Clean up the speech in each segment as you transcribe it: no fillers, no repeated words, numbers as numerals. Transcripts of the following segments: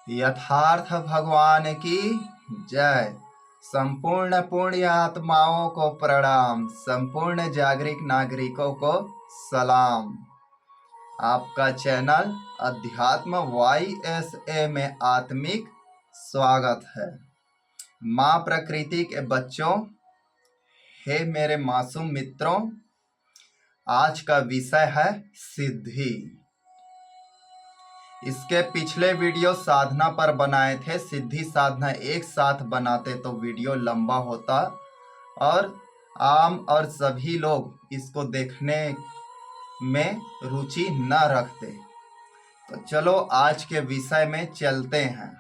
यथार्थ भगवान की जय। संपूर्ण पुण्य आत्माओं को प्रणाम, संपूर्ण जागृत नागरिकों को सलाम। आपका चैनल अध्यात्म YSA में आत्मिक स्वागत है। माँ प्रकृति के बच्चों, हे मेरे मासूम मित्रों, आज का विषय है सिद्धि। इसके पिछले वीडियो साधना पर बनाए थे। सिद्धि साधना एक साथ बनाते तो वीडियो लंबा होता और आम और सभी लोग इसको देखने में रुचि न रखते। तो चलो आज के विषय में चलते हैं।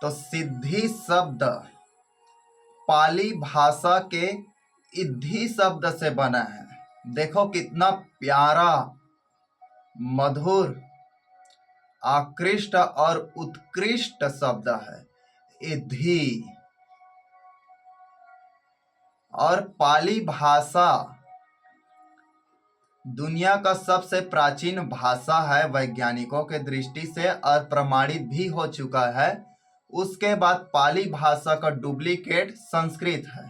तो सिद्धि शब्द पाली भाषा के इद्धि शब्द से बना है। देखो कितना प्यारा, मधुर, आकृष्ट और उत्कृष्ट शब्द है इद्धि। और पाली भाषा दुनिया का सबसे प्राचीन भाषा है वैज्ञानिकों के दृष्टि से, और प्रमाणित भी हो चुका है। उसके बाद पाली भाषा का डुप्लीकेट संस्कृत है।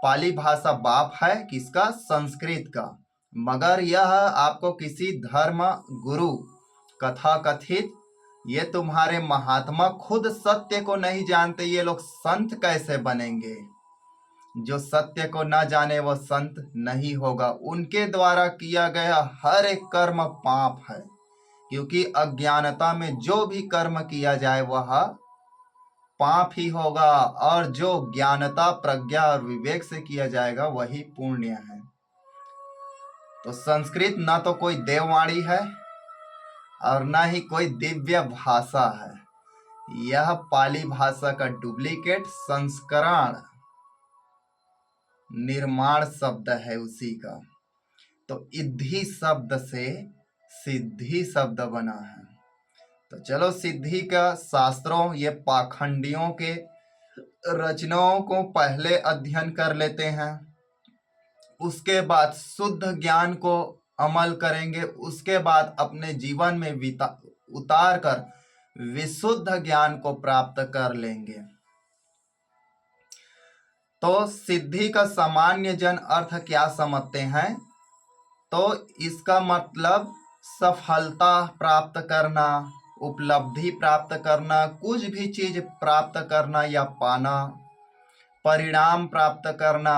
पाली भाषा बाप है किसका? संस्कृत का। मगर यह आपको किसी धर्म गुरु कथा कथित, ये तुम्हारे महात्मा खुद सत्य को नहीं जानते, ये लोग संत कैसे बनेंगे? जो सत्य को न जाने वह संत नहीं होगा। उनके द्वारा किया गया हर एक कर्म पाप है, क्योंकि अज्ञानता में जो भी कर्म किया जाए वह पाप ही होगा, और जो ज्ञानता, प्रज्ञा और विवेक से किया जाएगा वही पुण्य है। तो संस्कृत ना तो कोई देववाणी है और ना ही कोई दिव्य भाषा है। यह पाली भाषा का डुप्लीकेट संस्करण, निर्माण शब्द है उसी का। तो इद्धि शब्द से सिद्धि शब्द बना है। तो चलो सिद्धि का शास्त्रों, ये पाखंडियों के रचनाओं को पहले अध्ययन कर लेते हैं। उसके बाद शुद्ध ज्ञान को अमल करेंगे। उसके बाद अपने जीवन में उतार कर विशुद्ध ज्ञान को प्राप्त कर लेंगे। तो सिद्धि का सामान्य जन अर्थ क्या समझते हैं? तो इसका मतलब सफलता प्राप्त करना, उपलब्धि प्राप्त करना, कुछ भी चीज प्राप्त करना या पाना, परिणाम प्राप्त करना,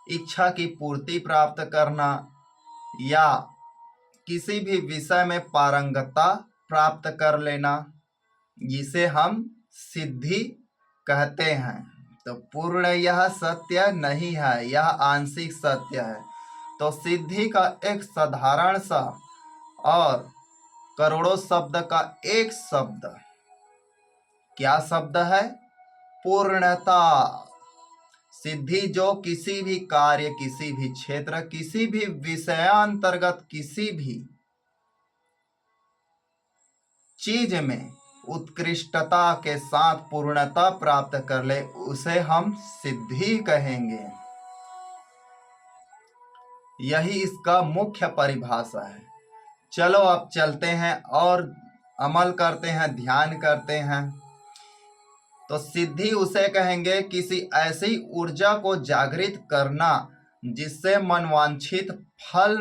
इच्छा की पूर्ति प्राप्त करना, या किसी भी विषय में पारंगतता प्राप्त कर लेना, जिसे हम सिद्धि कहते हैं। तो पूर्ण यह सत्य नहीं है, यह आंशिक सत्य है। तो सिद्धि का एक साधारण सा और करोड़ों शब्द का एक शब्द, क्या शब्द है? पूर्णता। सिद्धि जो किसी भी कार्य, किसी भी क्षेत्र, किसी भी विषयांतर्गत किसी भी चीज में उत्कृष्टता के साथ पूर्णता प्राप्त कर ले, उसे हम सिद्धि कहेंगे। यही इसका मुख्य परिभाषा है। चलो अब चलते हैं और अमल करते हैं, ध्यान करते हैं। तो सिद्धि उसे कहेंगे किसी ऐसी ऊर्जा को जागृत करना जिससे मनवांछित फल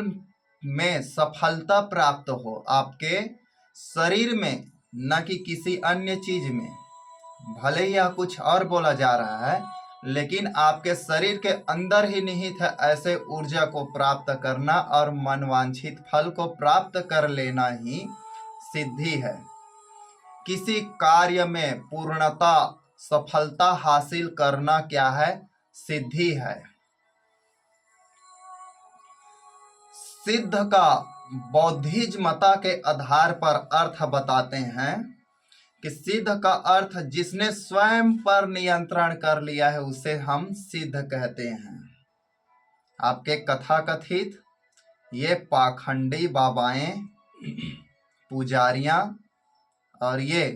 में सफलता प्राप्त हो, आपके शरीर में, न कि किसी अन्य चीज में। भले ही यह कुछ और बोला जा रहा है, लेकिन आपके शरीर के अंदर ही निहित है ऐसे ऊर्जा को प्राप्त करना, और मनवांछित फल को प्राप्त कर लेना ही सिद्धि है। किसी कार्य में पूर्णता, सफलता हासिल करना क्या है? सिद्धि है। सिद्ध का बौद्धिज्मता के आधार पर अर्थ बताते हैं कि सिद्ध का अर्थ जिसने स्वयं पर नियंत्रण कर लिया है उसे हम सिद्ध कहते हैं। आपके कथा कथित ये पाखंडी बाबाएं, पुजारियां और ये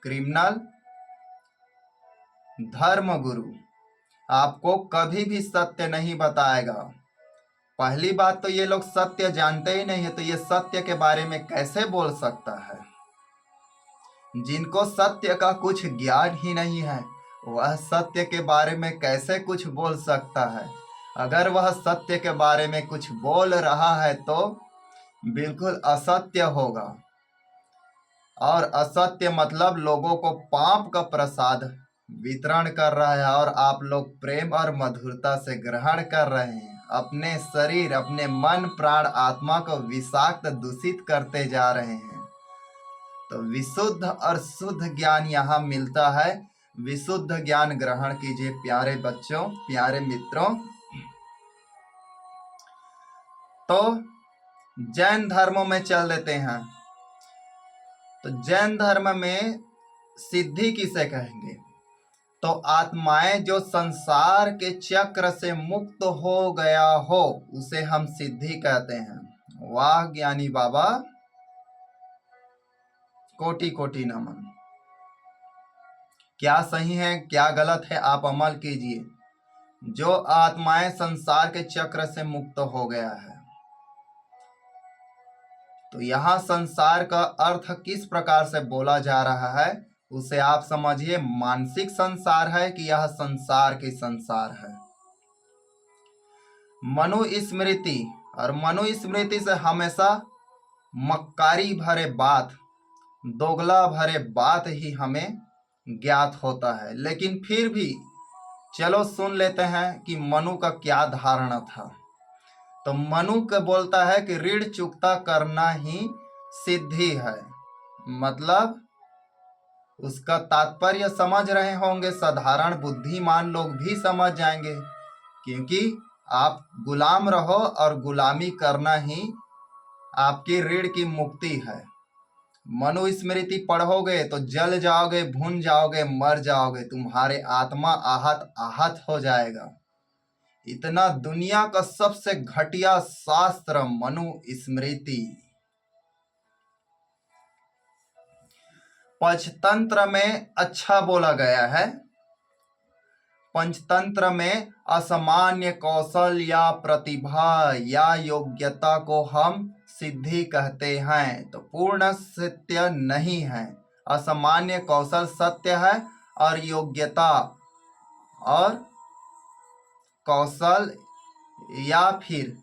क्रिमिनल धर्मगुरु आपको कभी भी सत्य नहीं बताएगा। पहली बात तो ये लोग सत्य जानते ही नहीं है, तो ये सत्य के बारे में कैसे बोल सकता है? जिनको सत्य का कुछ ज्ञान ही नहीं है, वह सत्य के बारे में कैसे कुछ बोल सकता है? अगर वह सत्य के बारे में कुछ बोल रहा है तो बिल्कुल असत्य होगा, और असत्य मतलब लोगों को पाप का प्रसाद वितरण कर रहा है, और आप लोग प्रेम और मधुरता से ग्रहण कर रहे हैं। अपने शरीर, अपने मन, प्राण, आत्मा को विषाक्त दूषित करते जा रहे हैं। तो विशुद्ध और शुद्ध ज्ञान यहाँ मिलता है। विशुद्ध ज्ञान ग्रहण कीजिए प्यारे बच्चों, प्यारे मित्रों। तो जैन धर्म में चल देते हैं। तो जैन धर्म में सिद्धि किसे कहेंगे? तो आत्माएं जो संसार के चक्र से मुक्त हो गया हो, उसे हम सिद्धि कहते हैं। वाह ज्ञानी बाबा, कोटि कोटि नमन। क्या सही है क्या गलत है, आप अमल कीजिए। जो आत्माएं संसार के चक्र से मुक्त हो गया है, तो यहाँ संसार का अर्थ किस प्रकार से बोला जा रहा है उसे आप समझिए। मानसिक संसार है कि यह संसार की संसार है? मनुस्मृति, और मनुस्मृति से हमेशा मक्कारी भरे बात, दोगला भरे बात ही हमें ज्ञात होता है। लेकिन फिर भी चलो सुन लेते हैं कि मनु का क्या धारणा था। तो मनु के बोलता है कि ऋण चुकता करना ही सिद्धि है। मतलब उसका तात्पर्य समझ रहे होंगे, साधारण बुद्धिमान लोग भी समझ जाएंगे, क्योंकि आप गुलाम रहो और गुलामी करना ही आपकी ऋण की मुक्ति है। मनुस्मृति पढ़ोगे तो जल जाओगे, भून जाओगे, मर जाओगे, तुम्हारे आत्मा आहत आहत हो जाएगा। इतना दुनिया का सबसे घटिया शास्त्र मनुस्मृति। पंचतंत्र में अच्छा बोला गया है। पंचतंत्र में असामान्य कौशल या प्रतिभा या योग्यता को हम सिद्धि कहते हैं। तो पूर्ण सत्य नहीं है। असामान्य कौशल सत्य है, और योग्यता और कौशल या फिर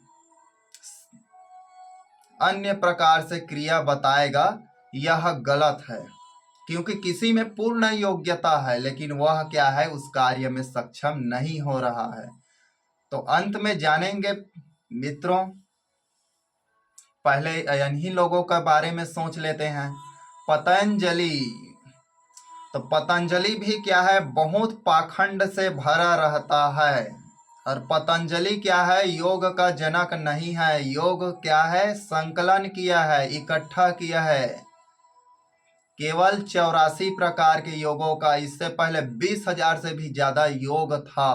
अन्य प्रकार से क्रिया बताएगा, यह गलत है। क्योंकि किसी में पूर्ण योग्यता है, लेकिन वह क्या है, उस कार्य में सक्षम नहीं हो रहा है। तो अंत में जानेंगे मित्रों। पहले इन्हीं लोगों के बारे में सोच लेते हैं। पतंजलि। तो पतंजलि भी क्या है, बहुत पाखंड से भरा रहता है। और पतंजलि क्या है, योग का जनक नहीं है। योग क्या है, संकलन किया है, इकट्ठा किया है केवल 84 प्रकार के योगों का। इससे पहले 20,000 से भी ज्यादा योग था।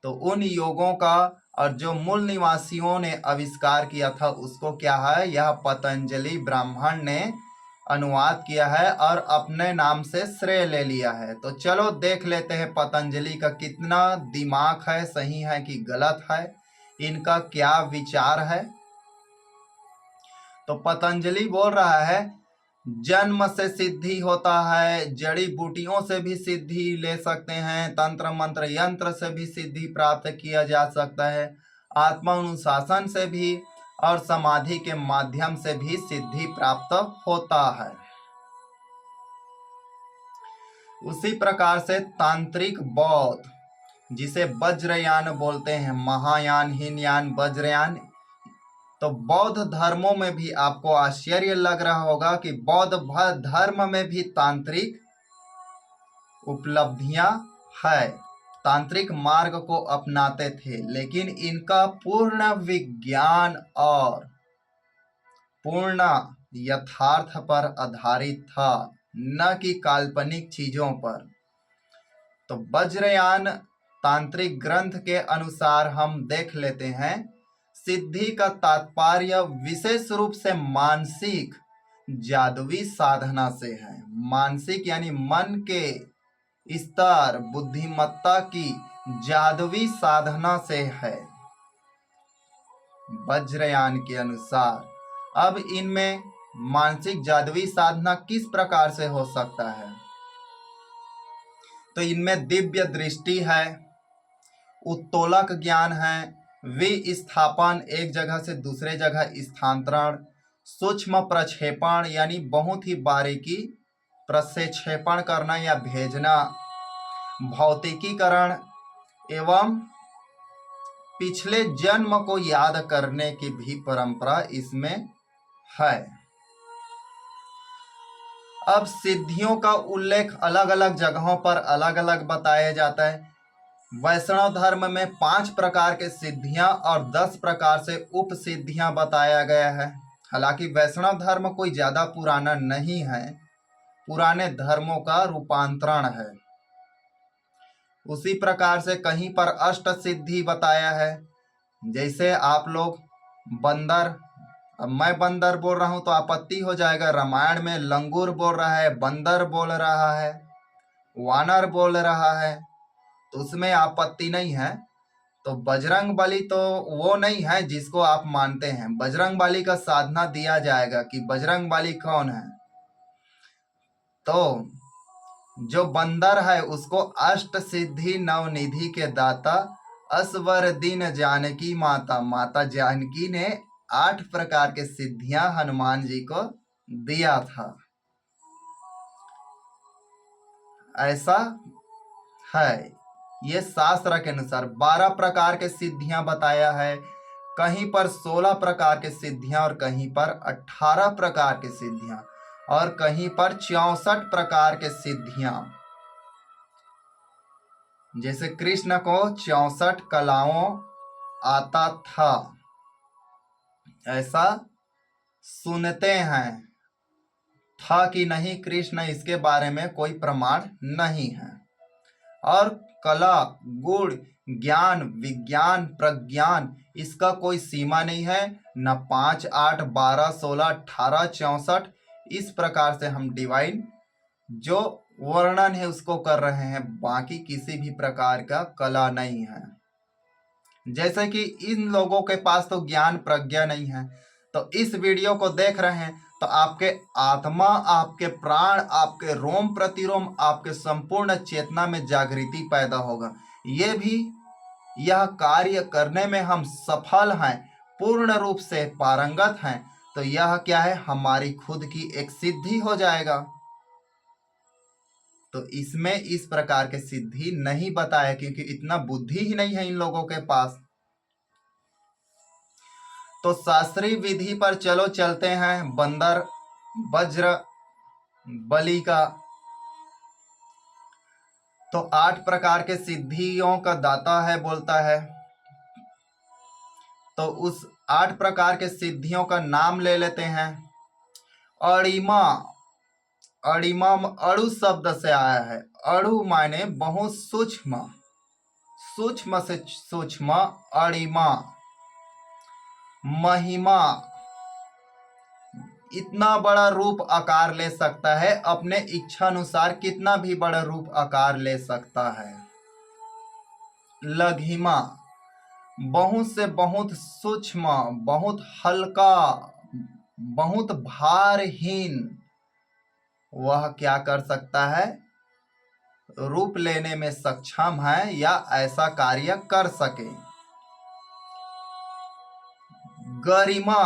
तो उन योगों का और जो मूल निवासियों ने आविष्कार किया था, उसको क्या है, यह पतंजलि ब्राह्मण ने अनुवाद किया है और अपने नाम से श्रेय ले लिया है। तो चलो देख लेते हैं पतंजलि का कितना दिमाग है, सही है कि गलत है, इनका क्या विचार है। तो पतंजलि बोल रहा है, जन्म से सिद्धि होता है, जड़ी बूटियों से भी सिद्धि ले सकते हैं, तंत्र मंत्र यंत्र से भी सिद्धि प्राप्त किया जा सकता है, आत्मा अनुशासन से भी और समाधि के माध्यम से भी सिद्धि प्राप्त होता है। उसी प्रकार से तांत्रिक बौद्ध, जिसे वज्रयान बोलते हैं, महायान, हीनयान, वज्रयान। तो बौद्ध धर्मों में भी आपको आश्चर्य लग रहा होगा कि बौद्ध धर्म में भी तांत्रिक उपलब्धियां है, तांत्रिक मार्ग को अपनाते थे, लेकिन इनका पूर्ण विज्ञान और पूर्ण यथार्थ पर आधारित था, न कि काल्पनिक चीजों पर। तो वज्रयान तांत्रिक ग्रंथ के अनुसार हम देख लेते हैं, सिद्धि का तात्पर्य विशेष रूप से मानसिक जादुई साधना से है। मानसिक यानी मन के स्तर, बुद्धिमत्ता की जादुई साधना से है। वज्रयान के अनुसार। अब इनमें मानसिक जादुई साधना किस प्रकार से हो सकता है? तो इनमें दिव्य दृष्टि है, उत्तोलक ज्ञान है, विस्थापन एक जगह से दूसरे जगह स्थानांतरण, सूक्ष्म प्रक्षेपण यानी बहुत ही बारीकी प्रक्षेपण करना या भेजना, भौतिकीकरण एवं पिछले जन्म को याद करने की भी परंपरा इसमें है। अब सिद्धियों का उल्लेख अलग अलग जगहों पर अलग अलग बताया जाता है। वैष्णव धर्म में 5 प्रकार के सिद्धियां और 10 प्रकार से उप सिद्धियां बताया गया है। हालांकि वैष्णव धर्म कोई ज्यादा पुराना नहीं है, पुराने धर्मों का रूपांतरण है। उसी प्रकार से कहीं पर अष्ट सिद्धि बताया है। जैसे आप लोग बंदर, अब मैं बंदर बोल रहा हूं तो आपत्ति हो जाएगा। रामायण में लंगूर बोल रहा है, बंदर बोल रहा है, वानर बोल रहा है, तो उसमें आपत्ति नहीं है। तो बजरंग बली तो वो नहीं है जिसको आप मानते हैं। बजरंग बली का साधना दिया जाएगा कि बजरंग बली कौन है। तो जो बंदर है उसको अष्ट सिद्धि नवनिधि के दाता असवर दिन जानकी माता, माता जानकी ने 8 प्रकार के सिद्धियां हनुमान जी को दिया था। ऐसा है। ये शास्त्र के अनुसार 12 प्रकार के सिद्धियां बताया है, कहीं पर 16 प्रकार के सिद्धियां और कहीं पर 18 प्रकार के सिद्धियां और कहीं पर 64 प्रकार के सिद्धियां। जैसे कृष्ण को 64 कलाओं आता था, ऐसा सुनते हैं। था कि नहीं कृष्ण, इसके बारे में कोई प्रमाण नहीं है। और कला, गुण, ज्ञान, विज्ञान, प्रज्ञान, इसका कोई सीमा नहीं है। न 5, 8, 12, 16, 18, 64 इस प्रकार से हम डिवाइन जो वर्णन है उसको कर रहे हैं। बाकी किसी भी प्रकार का कला नहीं है। जैसे कि इन लोगों के पास तो ज्ञान प्रज्ञा नहीं है, तो इस वीडियो को देख रहे हैं तो आपके आत्मा, आपके प्राण, आपके रोम प्रतिरोम, आपके संपूर्ण चेतना में जागृति पैदा होगा। ये भी यह कार्य करने में हम सफल हैं, पूर्ण रूप से पारंगत हैं, तो यह क्या है, हमारी खुद की एक सिद्धि हो जाएगा। तो इसमें इस प्रकार के सिद्धि नहीं बताया क्योंकि इतना बुद्धि ही नहीं है इन लोगों के पास। तो शास्त्रीय विधि पर चलो चलते हैं। बंदर वज्र बलि का तो 8 प्रकार के सिद्धियों का दाता है बोलता है। तो उस 8 प्रकार के सिद्धियों का नाम ले लेते हैं। अणिमा, अणिमा अणु शब्द से आया है। अणु माने बहुत सूक्ष्म, सूक्ष्म से सूक्ष्म अणिमा। महिमा, इतना बड़ा रूप आकार ले सकता है, अपने इच्छा अनुसार कितना भी बड़ा रूप आकार ले सकता है। लघिमा, बहुत से बहुत सूक्ष्म, बहुत हल्का, बहुत भारहीन, वह क्या कर सकता है, रूप लेने में सक्षम है या ऐसा कार्य कर सके। गरिमा,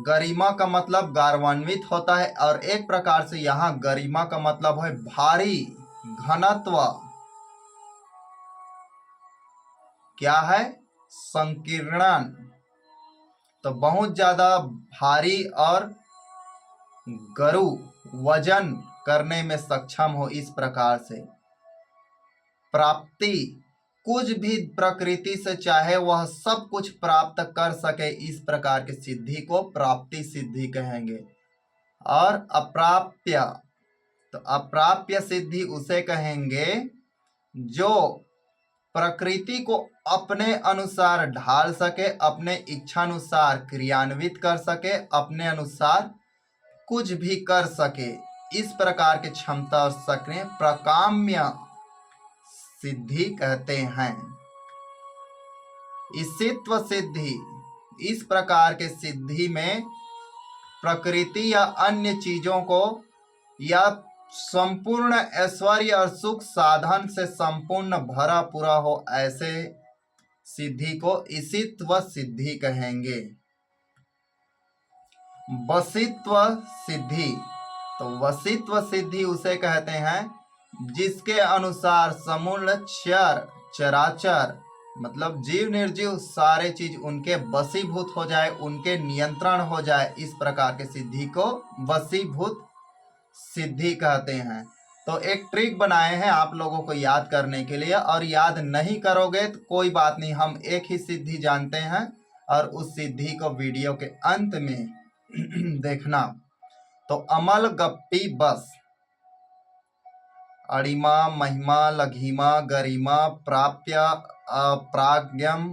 गरिमा का मतलब गौरवान्वित होता है और एक प्रकार से यहाँ गरिमा का मतलब है भारी, घनत्व। क्या है, संकीर्णन, तो बहुत ज्यादा भारी और गरु, वजन करने में सक्षम हो। इस प्रकार से प्राप्ति, कुछ भी प्रकृति से चाहे वह सब कुछ प्राप्त कर सके, इस प्रकार की सिद्धि को प्राप्ति सिद्धि कहेंगे। और अप्राप्य, तो अप्राप्य सिद्धि उसे कहेंगे जो प्रकृति को अपने अनुसार ढाल सके, अपने इच्छा अनुसार क्रियान्वित कर सके, अपने अनुसार कुछ भी कर सके, इस प्रकार की क्षमता और शक्ति प्रकाम्य सिद्धि कहते हैं। ईशित्व सिद्धि, इस प्रकार के सिद्धि में प्रकृति या अन्य चीजों को या संपूर्ण ऐश्वर्य और सुख साधन से संपूर्ण भरा पूरा हो, ऐसे सिद्धि को ईशित्व सिद्धि कहेंगे। वशित्व सिद्धि, तो वशित्व सिद्धि उसे कहते हैं जिसके अनुसार समूल क्षर चराचर मतलब जीव निर्जीव सारे चीज उनके वशीभूत हो जाए, उनके नियंत्रण हो जाए, इस प्रकार के सिद्धि को वशीभूत सिद्धि कहते हैं। तो एक ट्रिक बनाए हैं आप लोगों को याद करने के लिए, और याद नहीं करोगे तो कोई बात नहीं, हम एक ही सिद्धि जानते हैं और उस सिद्धि को वीडियो के अंत में देखना। तो अमल गप्पी बस, अणिमा महिमा लघिमा गरिमा प्राप्य अप्राज्ञम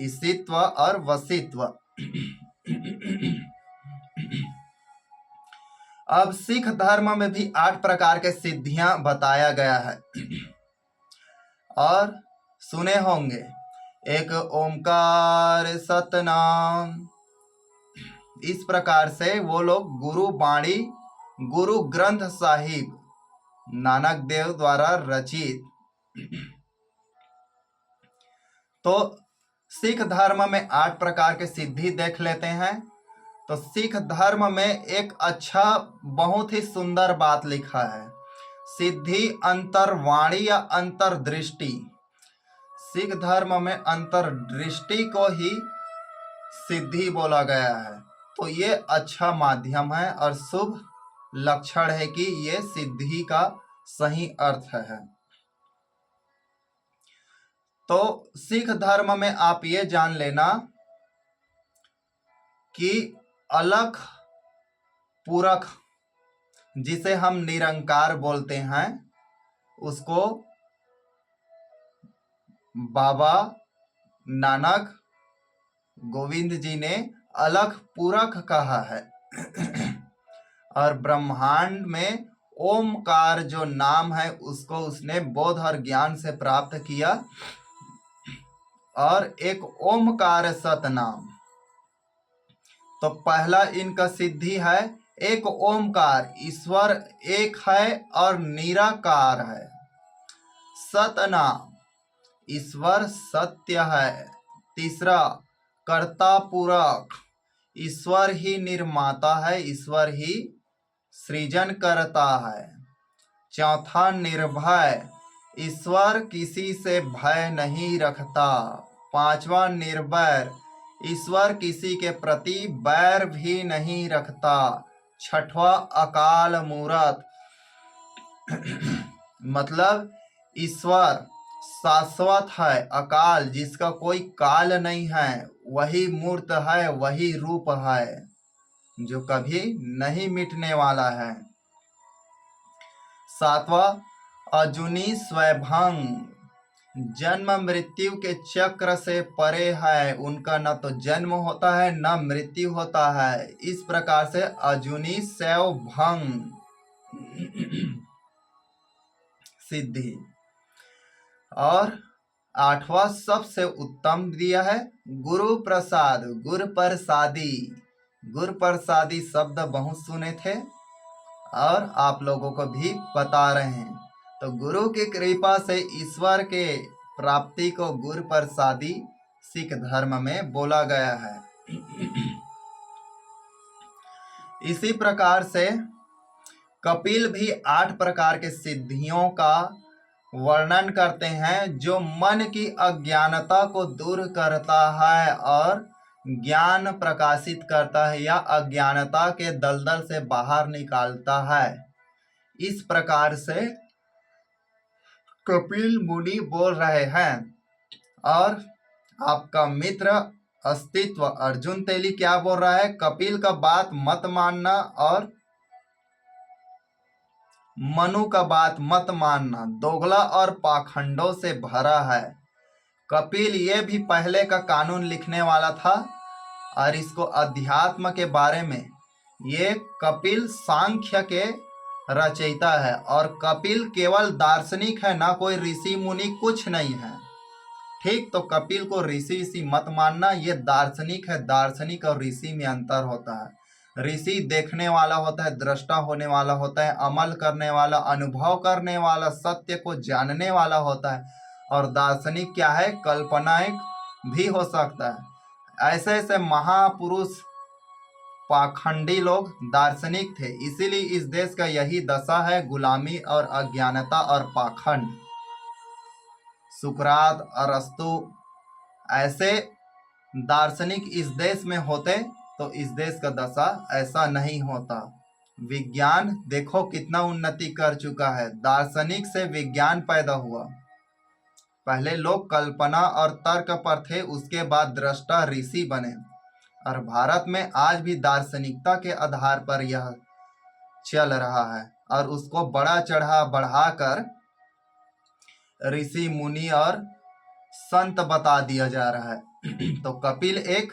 ईशित्व और वशित्व। अब सिख धर्म में भी 8 प्रकार के सिद्धियां बताया गया है और सुने होंगे। एक ओमकार सतनाम, इस प्रकार से वो लोग गुरु बाणी गुरु ग्रंथ साहिब नानक देव द्वारा रचित। तो सिख धर्म में 8 प्रकार के सिद्धि देख लेते हैं। तो सिख धर्म में एक अच्छा बहुत ही सुंदर बात लिखा है, सिद्धि अंतर्वाणी या अंतर्दृष्टि। सिख धर्म में अंतर्दृष्टि को ही सिद्धि बोला गया है। तो ये अच्छा माध्यम है और शुभ लक्षण है कि ये सिद्धि का सही अर्थ है। तो सिख धर्म में आप ये जान लेना कि अलख पूरक जिसे हम निरंकार बोलते हैं, उसको बाबा नानक गोविंद जी ने अलख पूरक कहा है। और ब्रह्मांड में ओमकार जो नाम है उसको उसने बोध और ज्ञान से प्राप्त किया, और एक ओमकार सतनाम। तो पहला इनका सिद्धि है एक ओमकार, ईश्वर एक है और निराकार है। सतनाम, ईश्वर सत्य है। तीसरा कर्ता पूरक, ईश्वर ही निर्माता है, ईश्वर ही सृजन करता है। चौथा निर्भय, ईश्वर किसी से भय नहीं रखता। पांचवा निर्वैर, ईश्वर किसी के प्रति बैर भी नहीं रखता। छठवां अकाल मूरत, मतलब ईश्वर शाश्वत है, अकाल जिसका कोई काल नहीं है, वही मूर्त है, वही रूप है जो कभी नहीं मिटने वाला है। सातवां अजुनी स्वयंभंग, जन्म मृत्यु के चक्र से परे है, उनका न तो जन्म होता है न मृत्यु होता है। इस प्रकार से अजुनी स्वयंभंग सिद्धि। और आठवां सबसे उत्तम दिया है गुरु प्रसाद, गुरु प्रसादी। गुरु प्रसादी शब्द बहुत सुने थे और आप लोगों को भी बता रहे हैं। तो गुरु की कृपा से ईश्वर के प्राप्ति को गुरु प्रसादी सिख धर्म में बोला गया है। इसी प्रकार से कपिल भी 8 प्रकार के सिद्धियों का वर्णन करते हैं जो मन की अज्ञानता को दूर करता है और ज्ञान प्रकाशित करता है या अज्ञानता के दलदल से बाहर निकालता है। इस प्रकार से कपिल मुनि बोल रहे हैं। और आपका मित्र अस्तित्व अर्जुन तेली क्या बोल रहा है, कपिल का बात मत मानना और मनु का बात मत मानना, दोगला और पाखंडों से भरा है। कपिल ये भी पहले का कानून लिखने वाला था और इसको अध्यात्म के बारे में, ये कपिल सांख्य के रचयिता है और कपिल केवल दार्शनिक है, ना कोई ऋषि मुनि कुछ नहीं है। ठीक। तो कपिल को ऋषि ऋषि मत मानना, ये दार्शनिक है। दार्शनिक और ऋषि में अंतर होता है। ऋषि देखने वाला होता है, दृष्टा होने वाला होता है, अमल करने वाला, अनुभव करने वाला, सत्य को जानने वाला होता है। और दार्शनिक क्या है? कल्पनाएं भी हो सकता है। ऐसे ऐसे महापुरुष पाखंडी लोग दार्शनिक थे। इसीलिए इस देश का यही दशा है, गुलामी और अज्ञानता और पाखंड। सुकरात, अरस्तु ऐसे दार्शनिक इस देश में होते तो इस देश का दशा ऐसा नहीं होता। विज्ञान देखो कितना उन्नति कर चुका है। दार्शनिक से विज्ञान पैदा हुआ। पहले लोग कल्पना और तर्क पर थे, उसके बाद दृष्टा ऋषि बने। और भारत में आज भी दार्शनिकता के आधार पर यह चल रहा है और उसको बड़ा चढ़ा बढ़ाकर ऋषि मुनि और संत बता दिया जा रहा है। तो कपिल एक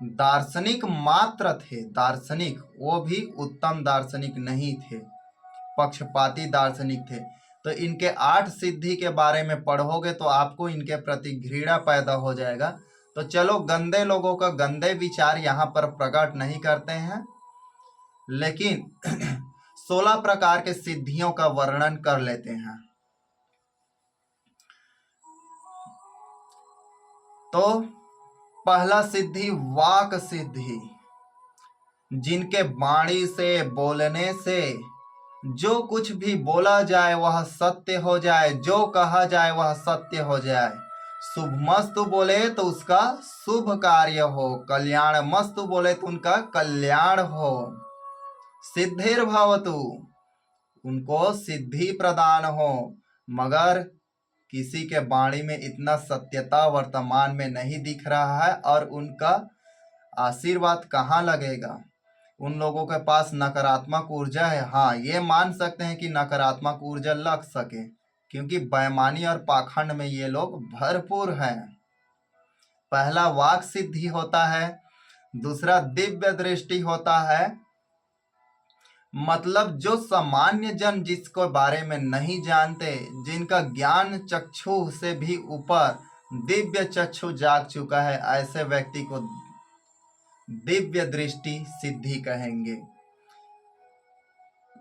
दार्शनिक मात्र थे। दार्शनिक, वो भी उत्तम दार्शनिक नहीं थे, पक्षपाती दार्शनिक थे। तो इनके 8 सिद्धि के बारे में पढ़ोगे तो आपको इनके प्रति घृणा पैदा हो जाएगा। तो चलो, गंदे लोगों का गंदे विचार यहाँ पर प्रकट नहीं करते हैं, लेकिन 16 प्रकार के सिद्धियों का वर्णन कर लेते हैं। तो पहला सिद्धि वाक सिद्धि, जिनके वाणी से, बोलने से जो कुछ भी बोला जाए वह सत्य हो जाए, जो कहा जाए वह सत्य हो जाए। शुभ मस्तु बोले तो उसका शुभ कार्य हो, कल्याण मस्तु बोले तो उनका कल्याण हो। सिद्धिर्भवतु, उनको सिद्धि प्रदान हो। मगर किसी के वाणी में इतना सत्यता वर्तमान में नहीं दिख रहा है और उनका आशीर्वाद कहाँ लगेगा? उन लोगों के पास नकारात्मक ऊर्जा है। हाँ, ये मान सकते हैं कि नकारात्मक ऊर्जा लग सके, क्योंकि बेईमानी और पाखंड में ये लोग भरपूर हैं। पहला वाक सिद्धि होता है, दूसरा दिव्य दृष्टि होता है। मतलब जो सामान्य जन जिसको बारे में नहीं जानते, जिनका ज्ञान चक्षु से भी ऊपर दिव्य चक्षु जाग चुका है, ऐसे व्यक्ति को दिव्य दृष्टि सिद्धि कहेंगे।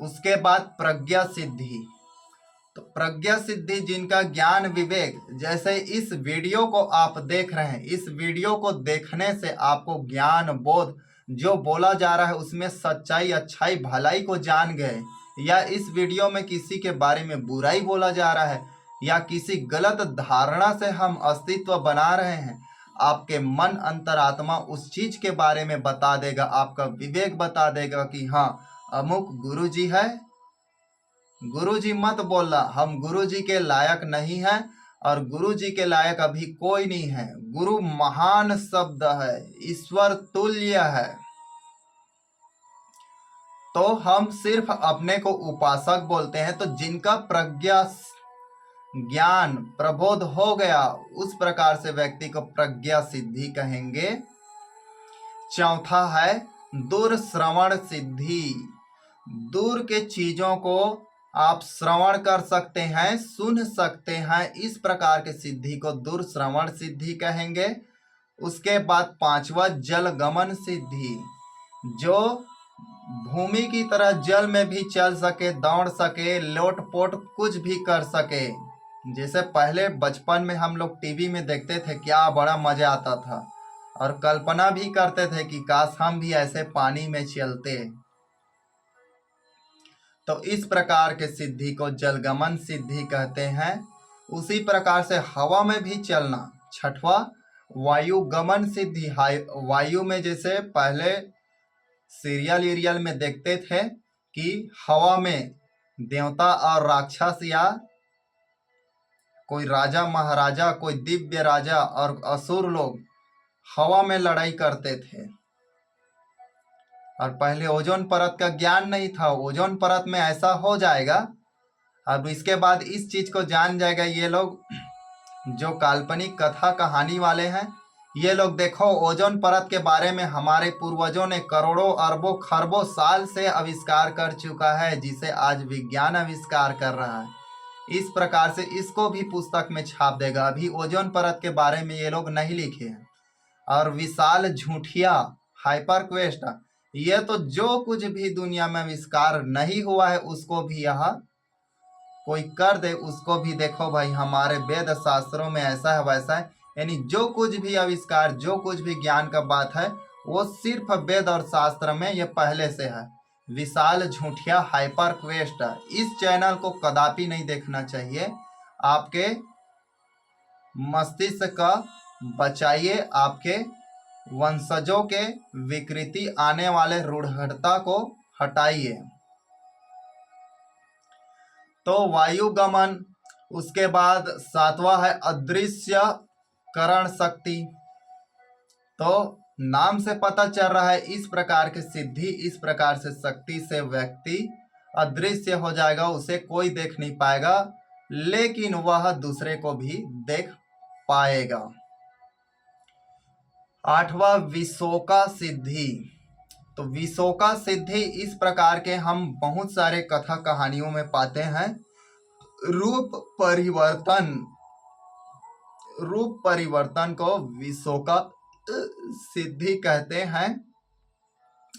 उसके बाद प्रज्ञा सिद्धि। तो प्रज्ञा सिद्धि जिनका ज्ञान विवेक, जैसे इस वीडियो को आप देख रहे हैं, इस वीडियो को देखने से आपको ज्ञान बोध जो बोला जा रहा है उसमें सच्चाई, अच्छाई, भलाई को जान गए, या इस वीडियो में किसी के बारे में बुराई बोला जा रहा है या किसी गलत धारणा से हम अस्तित्व बना रहे हैं, आपके मन अंतरात्मा उस चीज के बारे में बता देगा। आपका विवेक बता देगा कि हाँ, अमुक गुरुजी है, गुरुजी मत बोलना, हम गुरुजी के लायक नहीं हैं और गुरुजी के लायक अभी कोई नहीं है। गुरु महान शब्द है, ईश्वर तुल्य है। तो हम सिर्फ अपने को उपासक बोलते हैं। तो जिनका प्रज्ञा ज्ञान प्रबोध हो गया, उस प्रकार से व्यक्ति को प्रज्ञा सिद्धि कहेंगे। चौथा है दूर श्रवण सिद्धि। दूर के चीजों को आप श्रवण कर सकते हैं, सुन सकते हैं, इस प्रकार के सिद्धि को दूर श्रवण सिद्धि कहेंगे। उसके बाद पांचवा जल गमन सिद्धि, जो भूमि की तरह जल में भी चल सके, दौड़ सके, लोटपोट कुछ भी कर सके। जैसे पहले बचपन में हम लोग टीवी में देखते थे, क्या बड़ा मजा आता था और कल्पना भी करते थे कि काश हम भी ऐसे पानी में चलते। तो इस प्रकार के सिद्धि को जलगमन सिद्धि कहते हैं। उसी प्रकार से हवा में भी चलना, छठवा वायु गमन सिद्धि। वायु में जैसे पहले सीरियल में देखते थे कि हवा में देवता और राक्षस या कोई राजा महाराजा, कोई दिव्य राजा और असुर लोग हवा में लड़ाई करते थे। और पहले ओजोन परत का ज्ञान नहीं था, ओजोन परत में ऐसा हो जाएगा। अब इसके बाद इस चीज को जान जाएगा ये लोग जो काल्पनिक कथा कहानी वाले हैं। ये लोग देखो, ओजोन परत के बारे में हमारे पूर्वजों ने करोड़ों अरबों खरबों साल से आविष्कार कर चुका है, जिसे आज विज्ञान आविष्कार कर रहा है। इस प्रकार से इसको भी पुस्तक में छाप देगा। अभी ओजोन परत के बारे में ये लोग नहीं लिखे हैं। और विशाल झूठिया हाइपर क्वेस्ट, ये तो जो कुछ भी दुनिया में आविष्कार नहीं हुआ है उसको भी यह कोई कर दे, उसको भी देखो भाई हमारे वेद शास्त्रों में ऐसा है वैसा है। यानी जो कुछ भी आविष्कार, जो कुछ भी ज्ञान का बात है वो सिर्फ वेद और शास्त्र में ये पहले से है। विशाल झूठिया हाइपर क्वेस्ट, इस चैनल को कदापि नहीं देखना चाहिए। आपके मस्तिष्क का बचाइए, आपके वंशजों के विकृति आने वाले रूढ़ता को हटाइए। तो वायुगमन, उसके बाद सातवां है अदृश्य करण शक्ति। तो नाम से पता चल रहा है इस प्रकार की सिद्धि, इस प्रकार से शक्ति से व्यक्ति अदृश्य हो जाएगा, उसे कोई देख नहीं पाएगा लेकिन वह दूसरे को भी देख पाएगा। आठवां विशोका सिद्धि। तो विशोका सिद्धि इस प्रकार के हम बहुत सारे कथा कहानियों में पाते हैं। रूप परिवर्तन को विशोका सिद्धि कहते हैं।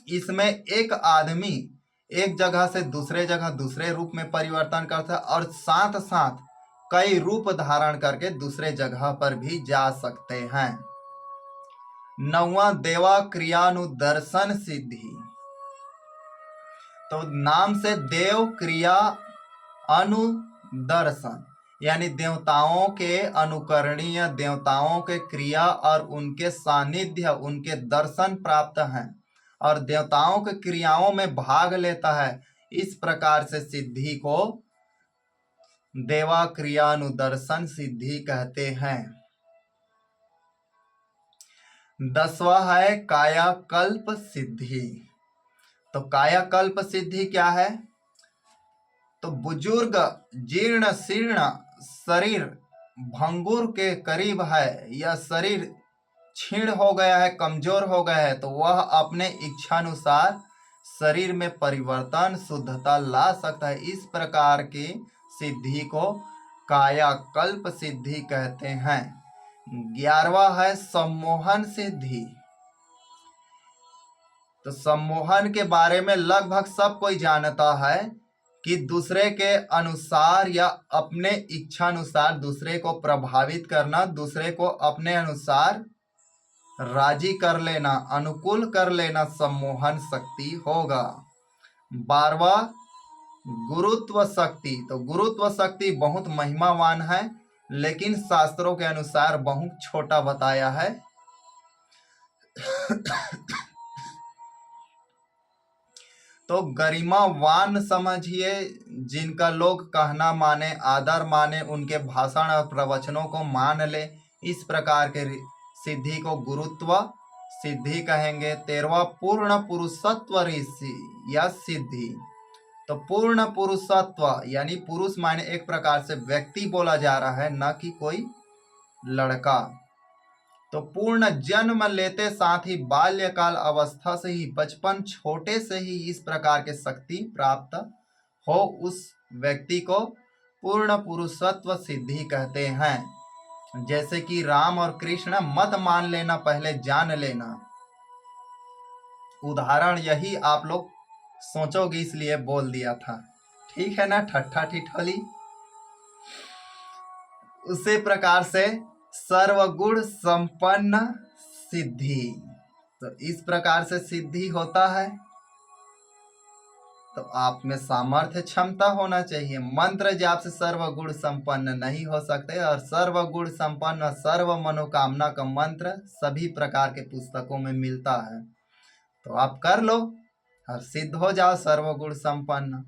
इसमें एक आदमी एक जगह से दूसरे जगह दूसरे रूप में परिवर्तन करता है और साथ साथ कई रूप धारण करके दूसरे जगह पर भी जा सकते हैं। नौवां देवा क्रियानुदर्शन सिद्धि। तो नाम से देव क्रिया अनुदर्शन, यानी देवताओं के अनुकरणीय, देवताओं के क्रिया और उनके सानिध्य, उनके दर्शन प्राप्त हैं और देवताओं के क्रियाओं में भाग लेता है। इस प्रकार से सिद्धि को देवा क्रियानुदर्शन सिद्धि कहते हैं। 10वां है कायाकल्प सिद्धि। तो कायाकल्प सिद्धि क्या है? तो बुजुर्ग जीर्ण शीर्ण शरीर भंगुर के करीब है, यह शरीर क्षीण हो गया है, कमजोर हो गया है, तो वह अपने इच्छानुसार शरीर में परिवर्तन, शुद्धता ला सकता है। इस प्रकार की सिद्धि को कायाकल्प सिद्धि कहते हैं। 11वां है सम्मोहन सिद्धि। तो सम्मोहन के बारे में लगभग सब कोई जानता है कि दूसरे के अनुसार या अपने इच्छानुसार दूसरे को प्रभावित करना, दूसरे को अपने अनुसार राजी कर लेना, अनुकूल कर लेना सम्मोहन शक्ति होगा। 12वां गुरुत्व शक्ति। तो गुरुत्व शक्ति बहुत महिमावान है लेकिन शास्त्रों के अनुसार बहुत छोटा बताया है। तो गरिमावान समझिए, जिनका लोग कहना माने, आदर माने, उनके भाषण और प्रवचनों को मान ले, इस प्रकार के सिद्धि को गुरुत्व सिद्धि कहेंगे। 13वां पूर्ण पुरुषत्व ऋषि या सिद्धि। तो पूर्ण पुरुषत्व यानी पुरुष माने एक प्रकार से व्यक्ति बोला जा रहा है, न कि कोई लड़का। तो पूर्ण जन्म लेते साथ ही बाल्यकाल अवस्था से ही, बचपन छोटे से ही इस प्रकार के शक्ति प्राप्त हो, उस व्यक्ति को पूर्ण पुरुषत्व सिद्धि कहते हैं। जैसे कि राम और कृष्ण मत मान लेना, पहले जान लेना। उदाहरण यही आप लोग सोचोगे इसलिए बोल दिया था, ठीक है ना, ठट्ठा ठिठोली। उसी प्रकार से सर्वगुण संपन्न सिद्धि। तो इस प्रकार से सिद्धि होता है। तो आप में सामर्थ्य क्षमता होना चाहिए। मंत्र जाप से सर्वगुण संपन्न नहीं हो सकते और सर्वगुण संपन्न सर्व मनोकामना का मंत्र सभी प्रकार के पुस्तकों में मिलता है। तो आप कर लो और सिद्ध हो जाओ सर्वगुण संपन्न।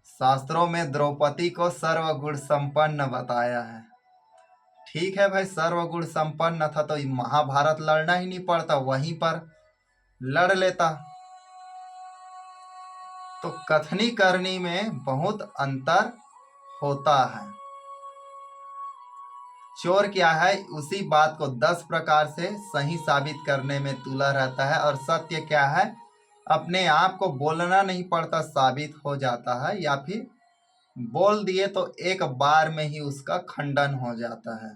शास्त्रों में द्रौपदी को सर्वगुण संपन्न बताया है। ठीक है भाई, सर्वगुण संपन्न था तो महाभारत लड़ना ही नहीं पड़ता, वहीं पर लड़ लेता। तो कथनी करनी में बहुत अंतर होता है। चोर क्या है, उसी बात को 10 प्रकार से सही साबित करने में तुला रहता है। और सत्य क्या है, अपने आप को बोलना नहीं पड़ता, साबित हो जाता है या फिर बोल दिए तो एक बार में ही उसका खंडन हो जाता है।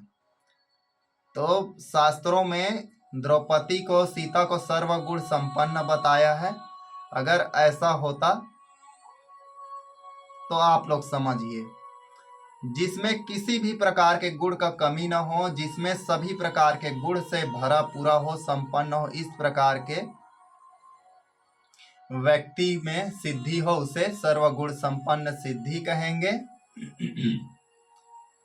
तो शास्त्रों में द्रौपदी को, सीता को सर्वगुण संपन्न बताया है। अगर ऐसा होता तो आप लोग समझिए, जिसमें किसी भी प्रकार के गुण का कमी न हो, जिसमें सभी प्रकार के गुण से भरा पूरा हो, संपन्न हो, इस प्रकार के व्यक्ति में सिद्धि हो, उसे सर्वगुण संपन्न सिद्धि कहेंगे।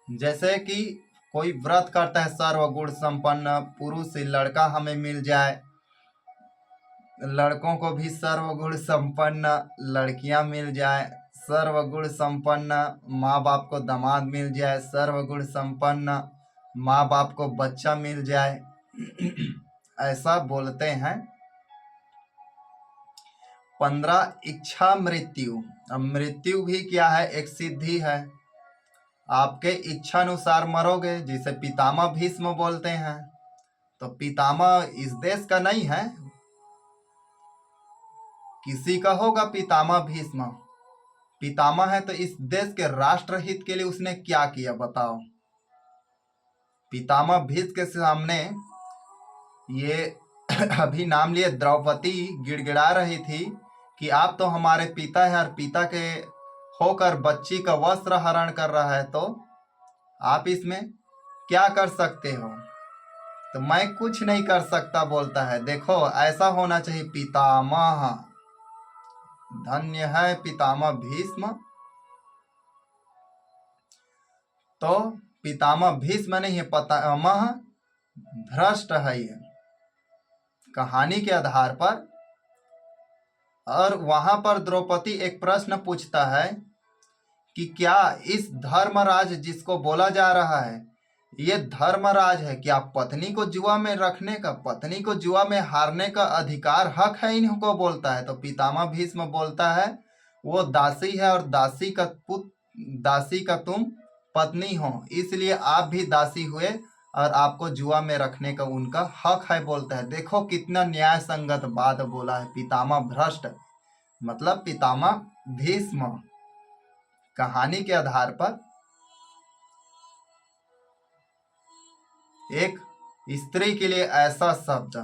जैसे कि कोई व्रत करता है, सर्वगुण संपन्न पुरुष लड़का हमें मिल जाए, लड़कों को भी सर्वगुण संपन्न लड़कियां मिल जाए, सर्वगुण संपन्न माँ बाप को दामाद मिल जाए, सर्वगुण संपन्न माँ बाप को बच्चा मिल जाए, ऐसा बोलते हैं। 15 इच्छा मृत्यु। अब मृत्यु भी क्या है? एक सिद्धि है। आपके इच्छा अनुसार मरोगे, जिसे पितामह भीष्म बोलते हैं। तो पितामह इस देश का नहीं है, किसी का होगा पितामह भीष्म। पितामह है तो इस देश के राष्ट्रहित के लिए उसने क्या किया बताओ। पितामह भीष्म के सामने ये अभी नाम लिए द्रौपदी गिड़गिड़ा रही थी कि आप तो हमारे पिता हैं और पिता के होकर बच्ची का वस्त्र हरण कर रहा है, तो आप इसमें क्या कर सकते हो? तो मैं कुछ नहीं कर सकता बोलता है। देखो, ऐसा होना चाहिए पितामह। धन्य है पितामह भीष्म। तो पितामह भीष्म नहीं है, पितामह भ्रष्ट है ये कहानी के आधार पर। और वहां पर द्रौपदी एक प्रश्न पूछता है कि क्या इस धर्मराज जिसको बोला जा रहा है, ये धर्मराज है क्या? पत्नी को जुआ में रखने का, पत्नी को जुआ में हारने का अधिकार, हक है इनको बोलता है। तो पितामह भीष्म बोलता है वो दासी है और दासी का तुम पत्नी हो, इसलिए आप भी दासी हुए और आपको जुआ में रखने का उनका हक है बोलता है। देखो कितना न्याय संगत बात बोला है। पितामह भ्रष्ट मतलब पितामह भीष्म। कहानी के आधार पर एक स्त्री के लिए ऐसा शब्द,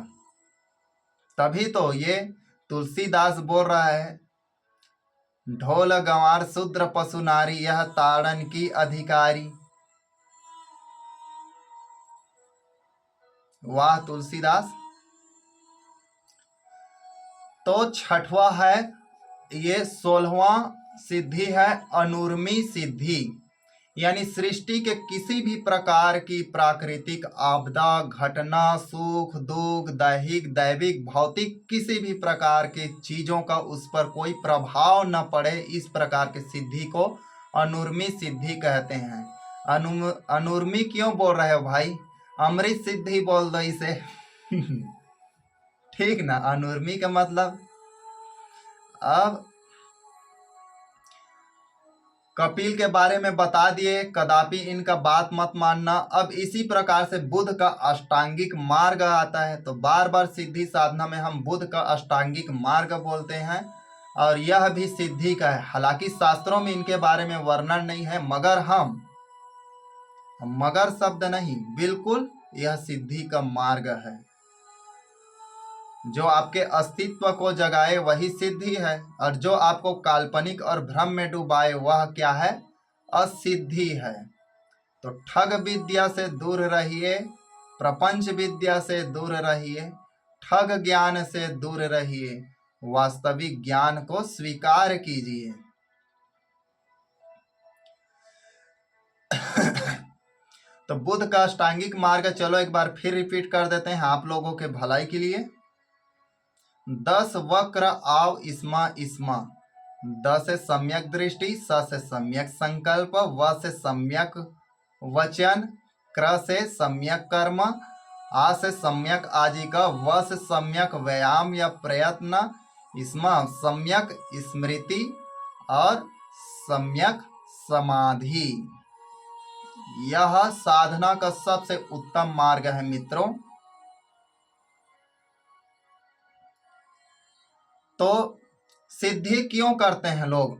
तभी तो ये तुलसीदास बोल रहा है, ढोल गंवार शूद्र पशु नारी, यह ताड़न की अधिकारी। वाह तुलसीदास। तो छठवां है, ये 16वां सिद्धि है अनुर्मी सिद्धि। यानी सृष्टि के किसी भी प्रकार की प्राकृतिक आपदा, घटना, सुख दुख, दैहिक दैविक भौतिक किसी भी प्रकार की चीजों का उस पर कोई प्रभाव न पड़े, इस प्रकार की सिद्धि को अनुर्मी सिद्धि कहते हैं। अनुर्मी क्यों बोल रहे हो भाई? अमृत सिद्धि बोल दो इसे। ठीक ना? अनुर्मी का मतलब। अब कपिल के बारे में बता दिए, कदापि इनका बात मत मानना। अब इसी प्रकार से बुध का अष्टांगिक मार्ग आता है। तो बार बार सिद्धि साधना में हम बुध का अष्टांगिक मार्ग बोलते हैं और यह भी सिद्धि का है। हालांकि शास्त्रों में इनके बारे में वर्णन नहीं है, मगर शब्द नहीं, बिल्कुल यह सिद्धि का मार्ग है। जो आपके अस्तित्व को जगाए वही सिद्धि है, और जो आपको काल्पनिक और भ्रम में डुबाए वह क्या है? असिद्धि है। तो ठग विद्या से दूर रहिए, प्रपंच विद्या से दूर रहिए, ठग ज्ञान से दूर रहिए, वास्तविक ज्ञान को स्वीकार कीजिए। तो बुद्ध का अष्टांगिक मार्ग चलो एक बार फिर रिपीट कर देते हैं आप लोगों के भलाई के लिए। 10 वक्र आव इस्मा इस्मा। द से सम्यक दृष्टि, स से सम्यक संकल्प, व से सम्यक वचन, क्र से सम्यक कर्म, आ से सम्यक आजीविका, व से सम्यक व्यायाम या प्रयत्न, इस्मा सम्यक स्मृति और सम्यक समाधि। यह साधना का सबसे उत्तम मार्ग है मित्रों। तो सिद्धि क्यों करते हैं लोग?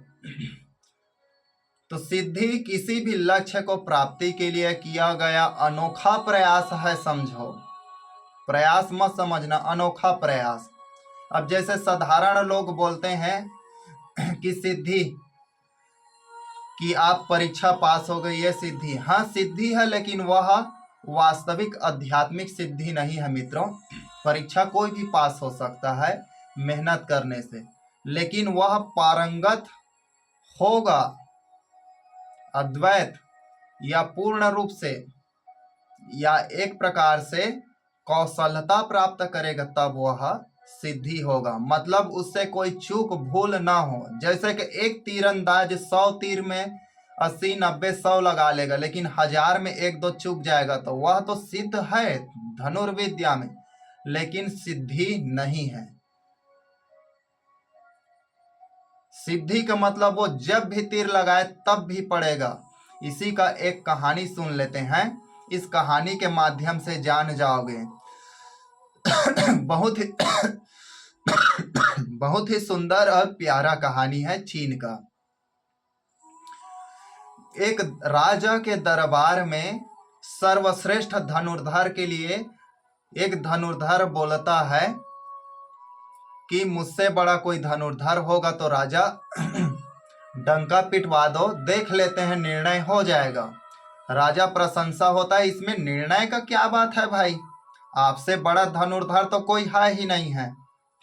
तो सिद्धि किसी भी लक्ष्य को प्राप्ति के लिए किया गया अनोखा प्रयास है, समझो। प्रयास मत समझना, अनोखा प्रयास। अब जैसे साधारण लोग बोलते हैं कि सिद्धि, कि आप परीक्षा पास हो गई, ये सिद्धि। हाँ सिद्धि है, लेकिन वह वास्तविक आध्यात्मिक सिद्धि नहीं है मित्रों। परीक्षा कोई भी पास हो सकता है मेहनत करने से, लेकिन वह पारंगत होगा अद्वैत या पूर्ण रूप से या एक प्रकार से कौशलता प्राप्त करेगा, तब वह सिद्धि होगा। मतलब उससे कोई चूक भूल ना हो। जैसे कि एक तीरंदाज 100 तीर में 80 90 100 लगा लेगा, लेकिन 1000 में 1 2 चूक जाएगा, तो वह तो सिद्ध है धनुर्विद्या में, लेकिन सिद्धि नहीं है। सिद्धि का मतलब वो जब भी तीर लगाए तब भी पड़ेगा। इसी का एक कहानी सुन लेते हैं, इस कहानी के माध्यम से जान जाओगे। बहुत ही बहुत ही सुंदर और प्यारा कहानी है चीन का। एक राजा के दरबार में सर्वश्रेष्ठ धनुर्धर के लिए एक धनुर्धर बोलता है कि मुझसे बड़ा कोई धनुर्धर होगा तो राजा डंका पिटवा दो, देख लेते हैं, निर्णय हो जाएगा। राजा प्रशंसा होता है, इसमें निर्णय का क्या बात है भाई, आपसे बड़ा धनुर्धर तो कोई है ही नहीं है।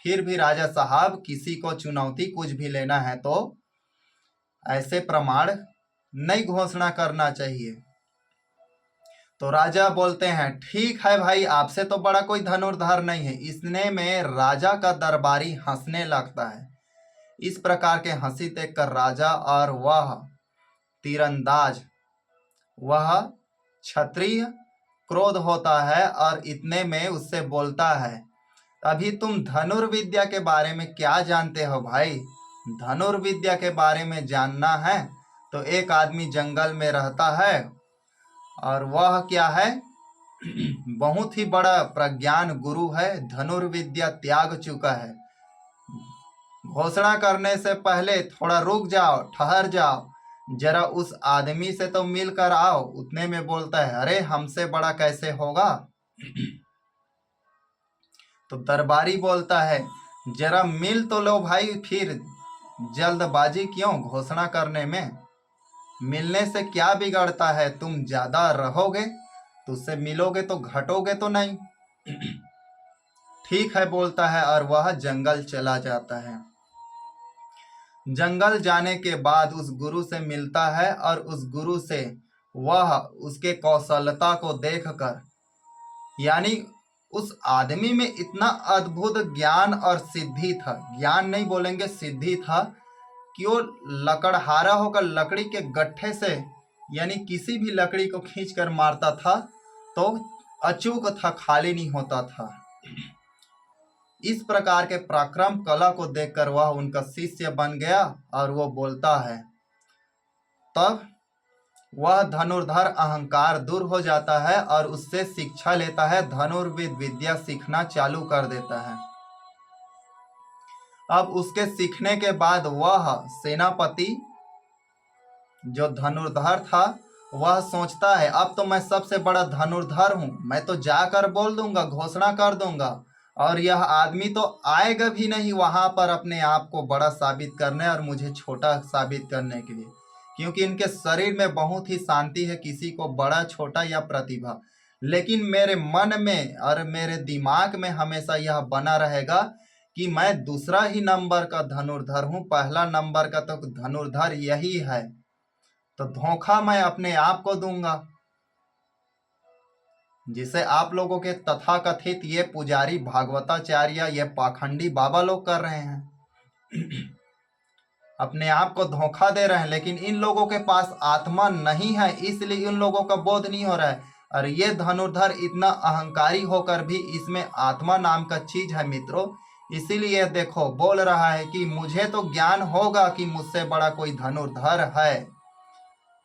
फिर भी राजा साहब, किसी को चुनौती कुछ भी लेना है तो ऐसे प्रमाण नहीं घोषणा करना चाहिए। तो राजा बोलते हैं ठीक है भाई, आपसे तो बड़ा कोई धनुर्धर नहीं है। इतने में राजा का दरबारी हंसने लगता है। इस प्रकार के हंसी देखकर राजा और वह तीरंदाज, वह क्षत्रिय, क्रोध होता है और इतने में उससे बोलता है, अभी तुम धनुर्विद्या के बारे में क्या जानते हो भाई? धनुर्विद्या के बारे में जानना है तो एक आदमी जंगल में रहता है और वह क्या है, बहुत ही बड़ा प्रज्ञान गुरु है, धनुर्विद्या त्याग चुका है। घोषणा करने से पहले थोड़ा रुक जाओ, ठहर जाओ, जरा उस आदमी से तो मिल कर आओ। उतने में बोलता है, अरे हमसे बड़ा कैसे होगा? तो दरबारी बोलता है, जरा मिल तो लो भाई, फिर जल्दबाजी क्यों घोषणा करने में? मिलने से क्या बिगड़ता है? तुम ज्यादा रहोगे तो उससे मिलोगे तो घटोगे तो नहीं। ठीक है बोलता है और वह जंगल चला जाता है। जंगल जाने के बाद उस गुरु से मिलता है और उस गुरु से वह उसके कौशलता को देखकर, यानी उस आदमी में इतना अद्भुत ज्ञान और सिद्धि था, ज्ञान नहीं बोलेंगे, सिद्धि था, कि वो लकड़हारा होकर लकड़ी के गट्ठे से, यानी किसी भी लकड़ी को खींच कर मारता था तो अचूक था, खाली नहीं होता था। इस प्रकार के पराक्रम कला को देखकर वह उनका शिष्य बन गया और वो बोलता है, तब वह धनुर्धर अहंकार दूर हो जाता है और उससे शिक्षा लेता है, धनुर्विद विद्या सीखना चालू कर देता है। अब उसके सीखने के बाद वह सेनापति जो धनुर्धर था वह सोचता है, अब तो मैं सबसे बड़ा धनुर्धर हूं, मैं तो जाकर बोल दूंगा, घोषणा कर दूंगा, और यह आदमी तो आएगा भी नहीं वहां पर अपने आप को बड़ा साबित करने और मुझे छोटा साबित करने के लिए, क्योंकि इनके शरीर में बहुत ही शांति है, किसी को बड़ा छोटा या प्रतिभा। लेकिन मेरे मन में और मेरे दिमाग में हमेशा यह बना रहेगा कि मैं दूसरा ही नंबर का धनुर्धर हूँ, पहला नंबर का तो धनुर्धर यही है, तो धोखा मैं अपने आप को दूंगा। जिसे आप लोगों के तथाकथित ये पुजारी भागवताचार्य, ये पाखंडी बाबा लोग कर रहे हैं, अपने आप को धोखा दे रहे हैं। लेकिन इन लोगों के पास आत्मा नहीं है, इसलिए इन लोगों का बोध नहीं हो रहा है। और ये धनुर्धर इतना अहंकारी होकर भी इसमें आत्मा नाम का चीज है मित्रों, इसीलिए देखो बोल रहा है कि मुझे तो ज्ञान होगा कि मुझसे बड़ा कोई धनुर्धर है,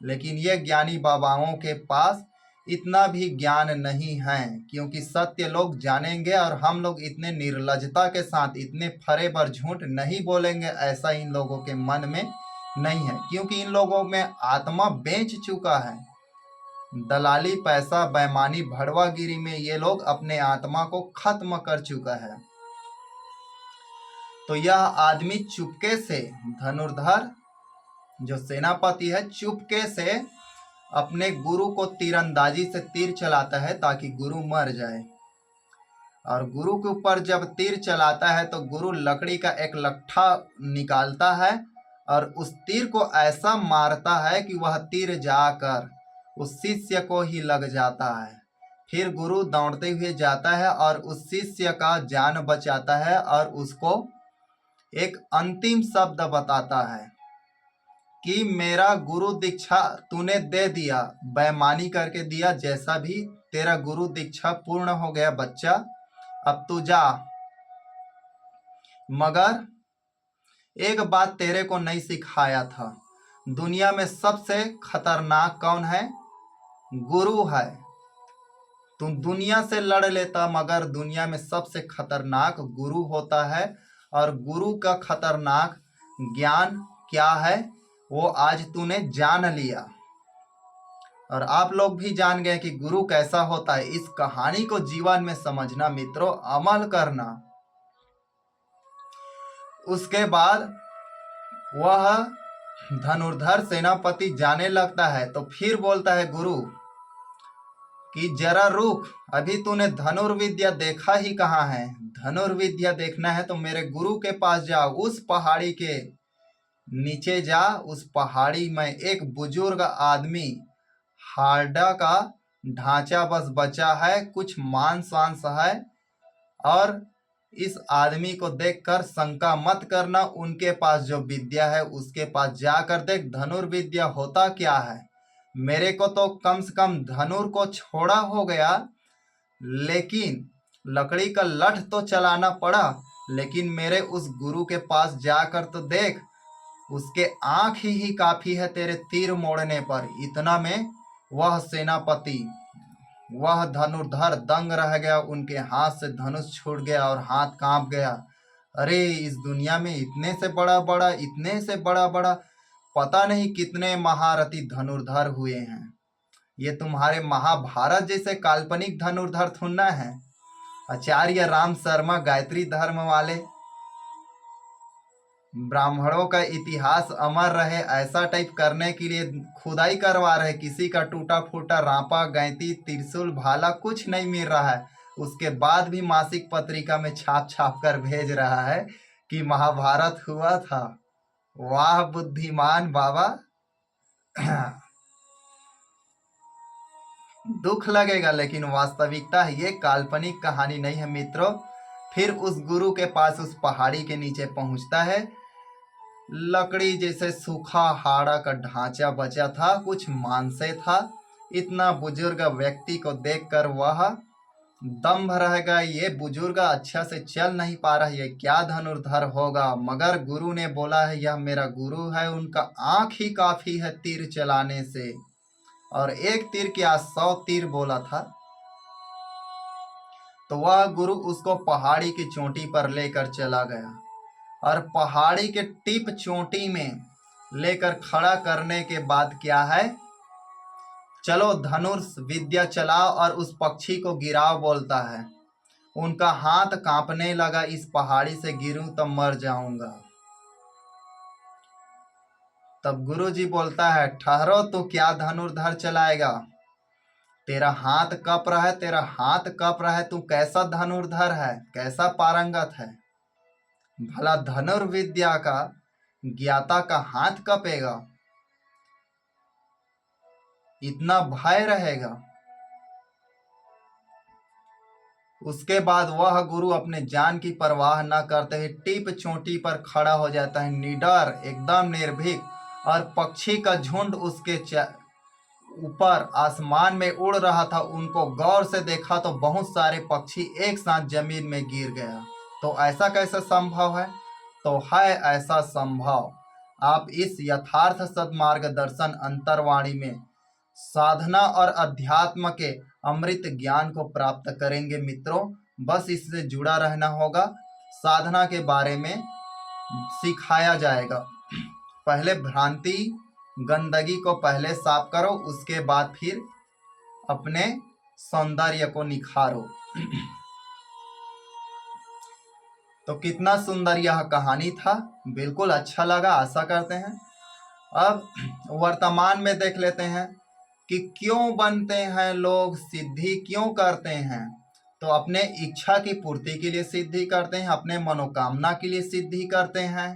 लेकिन ये ज्ञानी बाबाओं के पास इतना भी ज्ञान नहीं है, क्योंकि सत्य लोग जानेंगे और हम लोग इतने निर्लजता के साथ इतने फरे पर झूठ नहीं बोलेंगे, ऐसा इन लोगों के मन में नहीं है, क्योंकि इन लोगों में आत्मा बेच चुका है। दलाली, पैसा, बेईमानी, भड़वागिरी में ये लोग अपने आत्मा को खत्म कर चुका है। तो यह आदमी चुपके से, धनुर्धर जो सेनापति है, चुपके से अपने गुरु को तीरंदाजी से तीर चलाता है ताकि गुरु मर जाए। और गुरु के ऊपर जब तीर चलाता है तो गुरु लकड़ी का एक लट्ठा निकालता है और उस तीर को ऐसा मारता है कि वह तीर जाकर उस शिष्य को ही लग जाता है। फिर गुरु दौड़ते हुए जाता है और उस शिष्य का जान बचाता है और उसको एक अंतिम शब्द बताता है कि मेरा गुरु दीक्षा तूने दे दिया, बेईमानी करके दिया, जैसा भी तेरा गुरु दीक्षा पूर्ण हो गया बच्चा, अब तू जा। मगर एक बात तेरे को नहीं सिखाया था, दुनिया में सबसे खतरनाक कौन है? गुरु है। तू दुनिया से लड़ लेता मगर दुनिया में सबसे खतरनाक गुरु होता है। और गुरु का खतरनाक ज्ञान क्या है वो आज तूने जान लिया। और आप लोग भी जान गए कि गुरु कैसा होता है। इस कहानी को जीवन में समझना मित्रों, अमल करना। उसके बाद वह धनुर्धर सेनापति जाने लगता है तो फिर बोलता है गुरु कि जरा रुक, अभी तूने धनुर्विद्या देखा ही कहाँ है? धनुर्विद्या देखना है तो मेरे गुरु के पास जा, उस पहाड़ी के नीचे जा। उस पहाड़ी में एक बुजुर्ग आदमी, हार्डा का ढांचा बस बचा है, कुछ मांस वांस है। और इस आदमी को देखकर शंका मत करना, उनके पास जो विद्या है उसके पास जाकर देख धनुर्विद्या होता क्या है। मेरे को तो कम से कम धनुर को छोड़ा हो गया, लेकिन लकड़ी का लठ तो चलाना पड़ा। लेकिन मेरे उस गुरु के पास जाकर तो देख, उसके आंख ही काफी है तेरे तीर मोड़ने पर। इतना में वह सेनापति, वह धनुर्धर दंग रह गया, उनके हाथ से धनुष छूट गया और हाथ कांप गया। अरे इस दुनिया में इतने से बड़ा बड़ा, इतने से बड़ा बड़ा पता नहीं कितने महारथी धनुर्धर हुए हैं। ये तुम्हारे महाभारत जैसे काल्पनिक धनुर्धर थुनना है। आचार्य राम शर्मा गायत्री धर्म वाले, ब्राह्मणों का इतिहास अमर रहे ऐसा टाइप करने के लिए खुदाई करवा रहे। किसी का टूटा फूटा रांपा, गैंती, त्रिशूल, भाला कुछ नहीं मिल रहा है। उसके बाद भी मासिक पत्रिका में छाप छाप कर भेज रहा है कि महाभारत हुआ था। वाह बुद्धिमान बाबा। दुख लगेगा लेकिन वास्तविकता है, ये काल्पनिक कहानी नहीं है मित्रों। फिर उस गुरु के पास उस पहाड़ी के नीचे पहुंचता है। लकड़ी जैसे सूखा हाड़ा का ढांचा बचा था, कुछ मांसे था। इतना बुजुर्ग व्यक्ति को देखकर वह दम्भ रह गया। ये बुजुर्ग अच्छा से चल नहीं पा रहा, ये क्या धनुर्धर होगा। मगर गुरु ने बोला है यह मेरा गुरु है, उनका आंख ही काफी है तीर चलाने से। और एक तीर क्या 100 तीर बोला था। तो वह गुरु उसको पहाड़ी की चोटी पर लेकर चला गया और पहाड़ी के टिप चोटी में लेकर खड़ा करने के बाद क्या है, चलो धनुष विद्या चलाओ और उस पक्षी को गिराओ बोलता है। उनका हाथ कांपने लगा, इस पहाड़ी से गिरूं तो मर जाऊंगा। तब गुरुजी बोलता है ठहरो, तो क्या धनुर्धर चलाएगा? तेरा हाथ कप रहा है, तेरा हाथ कप रहा है, तू कैसा धनुर्धर है, कैसा पारंगत है? भला धनुर्विद्या का ज्ञाता का हाथ कपेगा? इतना भय रहेगा? उसके बाद वह गुरु अपने जान की परवाह न करते हुए टीप चोटी पर खड़ा हो जाता है, निडर, एकदम निर्भीक। और पक्षी का झुंड उसके ऊपर आसमान में उड़ रहा था। उनको गौर से देखा तो बहुत सारे पक्षी एक साथ जमीन में गिर गया। तो ऐसा कैसे संभव है? तो है ऐसा संभव। आप इस यथार्थ सद्मार्गदर्शन अंतर्वाणी में साधना और अध्यात्म के अमृत ज्ञान को प्राप्त करेंगे मित्रों। बस इससे जुड़ा रहना होगा। साधना के बारे में सिखाया जाएगा, पहले भ्रांति गंदगी को पहले साफ करो, उसके बाद फिर अपने सौंदर्य को निखारो। तो कितना सुंदर यह कहानी था, बिल्कुल अच्छा लगा, आशा करते हैं। अब वर्तमान में देख लेते हैं कि क्यों बनते हैं लोग, सिद्धि क्यों करते हैं। तो अपने इच्छा की पूर्ति के लिए सिद्धि करते हैं, अपने मनोकामना के लिए सिद्धि करते हैं।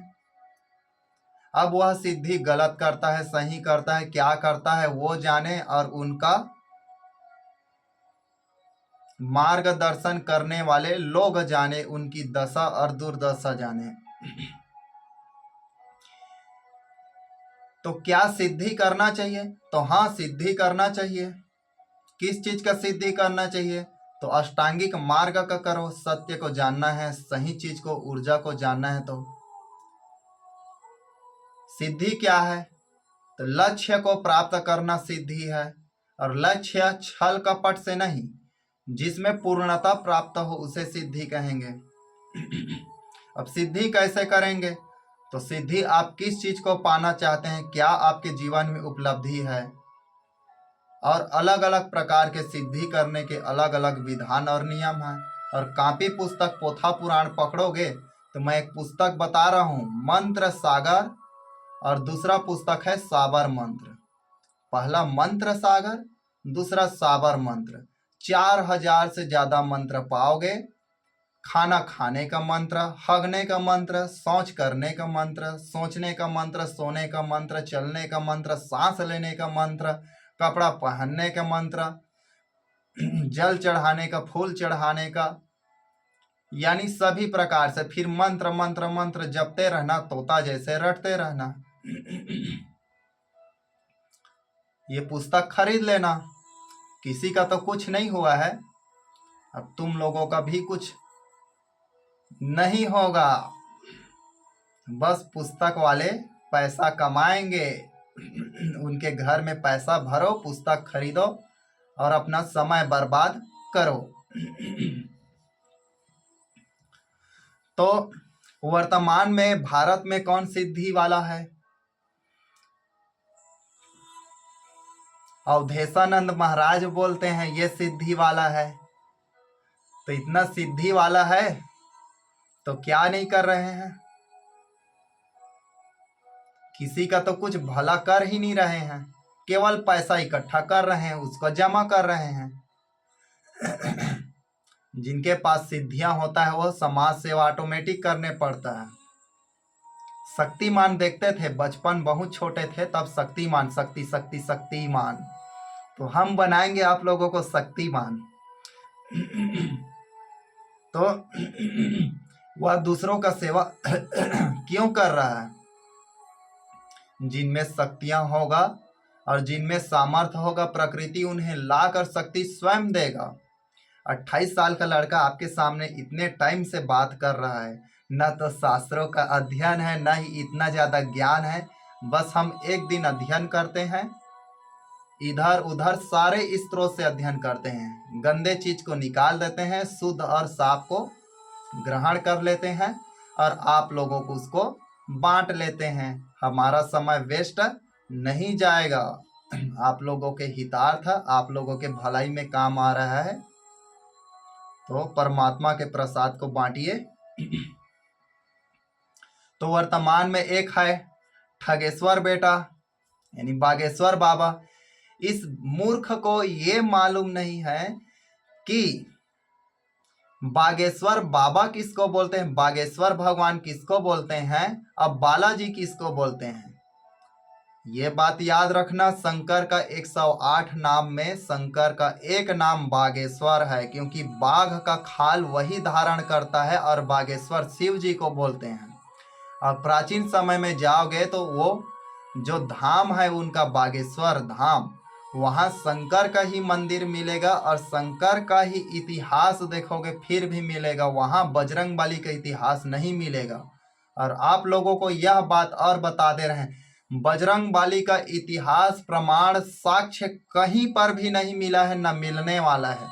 अब वह सिद्धि गलत करता है, सही करता है, क्या करता है वो जाने, और उनका मार्गदर्शन करने वाले लोग जाने, उनकी दशा और दुर्दशा जाने। तो क्या सिद्धि करना चाहिए? तो हाँ, सिद्धि करना चाहिए। किस चीज का सिद्धि करना चाहिए? तो अष्टांगिक मार्ग का करो, सत्य को जानना है, सही चीज को, ऊर्जा को जानना है। तो सिद्धि क्या है? तो लक्ष्य को प्राप्त करना सिद्धि है, और लक्ष्य छल कपट से नहीं, जिसमें पूर्णता प्राप्त हो उसे सिद्धि कहेंगे। अब सिद्धि कैसे करेंगे? तो सिद्धि आप किस चीज को पाना चाहते हैं, क्या आपके जीवन में उपलब्धि है, और अलग अलग प्रकार के सिद्धि करने के अलग अलग विधान और नियम हैं। और कापी पुस्तक पोथा पुराण पकड़ोगे तो मैं एक पुस्तक बता रहा हूँ, मंत्र सागर, और दूसरा पुस्तक है साबर मंत्र। पहला मंत्र सागर, दूसरा साबर मंत्र। 4000 से ज्यादा मंत्र पाओगे। खाना खाने का मंत्र, हगने का मंत्र, शौच करने का मंत्र, सोचने का मंत्र, सोने का मंत्र, चलने का मंत्र, सांस लेने का मंत्र, कपड़ा पहनने का मंत्र, जल चढ़ाने का, फूल चढ़ाने का, यानी सभी प्रकार से। फिर मंत्र मंत्र मंत्र जपते रहना, तोता जैसे रटते रहना। ये पुस्तक खरीद लेना, किसी का तो कुछ नहीं हुआ है, अब तुम लोगों का भी कुछ नहीं होगा। बस पुस्तक वाले पैसा कमाएंगे, उनके घर में पैसा भरो, पुस्तक खरीदो और अपना समय बर्बाद करो। तो वर्तमान में भारत में कौन सिद्धि वाला है? अवधेशानंद महाराज बोलते हैं ये सिद्धि वाला है। तो इतना सिद्धि वाला है तो क्या नहीं कर रहे हैं? किसी का तो कुछ भला कर ही नहीं रहे हैं, केवल पैसा इकट्ठा कर रहे हैं, उसको जमा कर रहे हैं। जिनके पास सिद्धियां होता है वह समाज सेवा ऑटोमेटिक करने पड़ता है। शक्तिमान देखते थे, बचपन बहुत छोटे थे तब, शक्तिमान, शक्ति शक्ति शक्तिमान। तो हम बनाएंगे आप लोगों को शक्तिमान। तो वह दूसरों का सेवा क्यों कर रहा है? जिनमें शक्तियां होगा और जिनमें सामर्थ्य होगा, प्रकृति उन्हें लाकर शक्ति स्वयं देगा। 28 साल का लड़का आपके सामने इतने टाइम से बात कर रहा है, न तो शास्त्रों का अध्ययन है, न ही इतना ज्यादा ज्ञान है। बस हम एक दिन अध्ययन करते हैं, इधर उधर सारे स्त्रोत से अध्ययन करते हैं, गंदे चीज को निकाल देते हैं, शुद्ध और साफ को ग्रहण कर लेते हैं, और आप लोगों को उसको बांट लेते हैं। हमारा समय वेस्ट नहीं जाएगा, आप लोगों के हितार्थ, आप लोगों के भलाई में काम आ रहा है। तो परमात्मा के प्रसाद को बांटिए। तो वर्तमान में एक है ठगेश्वर बेटा, यानी बागेश्वर बाबा। इस मूर्ख को ये मालूम नहीं है कि बागेश्वर बाबा किसको बोलते हैं, बागेश्वर भगवान किसको बोलते हैं, अब बालाजी किसको बोलते हैं। ये बात याद रखना, शंकर का 108 नाम में शंकर का एक नाम बागेश्वर है, क्योंकि बाघ का खाल वही धारण करता है, और बागेश्वर शिव जी को बोलते हैं। और प्राचीन समय में जाओगे तो वो जो धाम है उनका बागेश्वर धाम, वहाँ शंकर का ही मंदिर मिलेगा, और शंकर का ही इतिहास देखोगे फिर भी मिलेगा, वहाँ बजरंगबली का इतिहास नहीं मिलेगा। और आप लोगों को यह बात और बता दे रहे हैं, बजरंगबली का इतिहास, प्रमाण, साक्ष्य कहीं पर भी नहीं मिला है, न मिलने वाला है।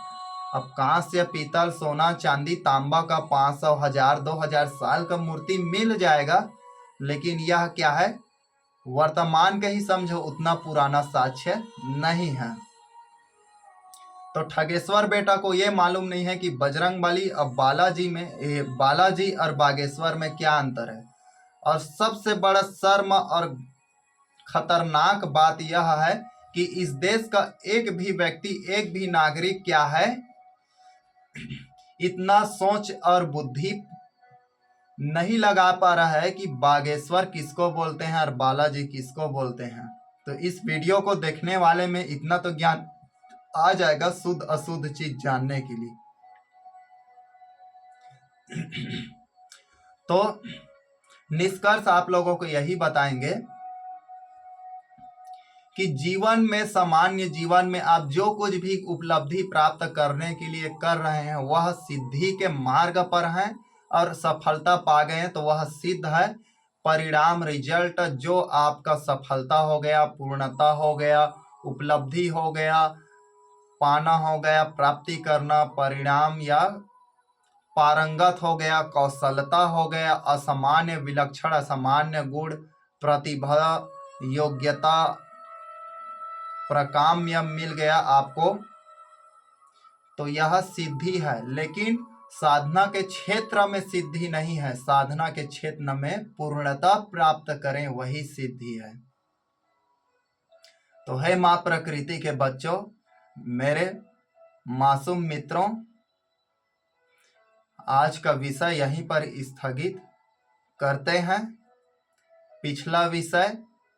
अब कांस्य, पीतल, सोना, चांदी, तांबा का 500, 1000, 2000 साल का मूर्ति मिल जाएगा, लेकिन यह क्या है? वर्तमान के ही समझो, उतना पुराना साक्ष्य नहीं है। तो ठगेश्वर बेटा को ये मालूम नहीं है कि बजरंगबली और बालाजी और बागेश्वर में क्या अंतर है। और सबसे बड़ा शर्म और खतरनाक बात यह है कि इस देश का एक भी व्यक्ति, एक भी नागरिक क्या है, इतना सोच और बुद्धि नहीं लगा पा रहा है कि बागेश्वर किसको बोलते हैं और बालाजी किसको बोलते हैं। तो इस वीडियो को देखने वाले में इतना तो ज्ञान आ जाएगा शुद्ध अशुद्ध चीज जानने के लिए। तो निष्कर्ष आप लोगों को यही बताएंगे कि जीवन में, सामान्य जीवन में आप जो कुछ भी उपलब्धि प्राप्त करने के लिए कर रहे हैं वह सिद्धि के मार्ग पर हैं और सफलता पा गए हैं तो वह सिद्ध है। परिणाम, रिजल्ट जो आपका सफलता हो गया, पूर्णता हो गया, उपलब्धि हो गया, पाना हो गया, प्राप्ति करना, परिणाम या पारंगत हो गया, कौशलता हो गया, असामान्य, विलक्षण, असामान्य गुण, प्रतिभा, योग्यता, प्रकाम्य मिल गया आपको, तो यह सिद्धि है। लेकिन साधना के क्षेत्र में सिद्धि नहीं है, साधना के क्षेत्र में पूर्णता प्राप्त करें वही सिद्धि है। तो है मां प्रकृति के बच्चों, मेरे मासूम मित्रों, आज का विषय यहीं पर स्थगित करते हैं। पिछला विषय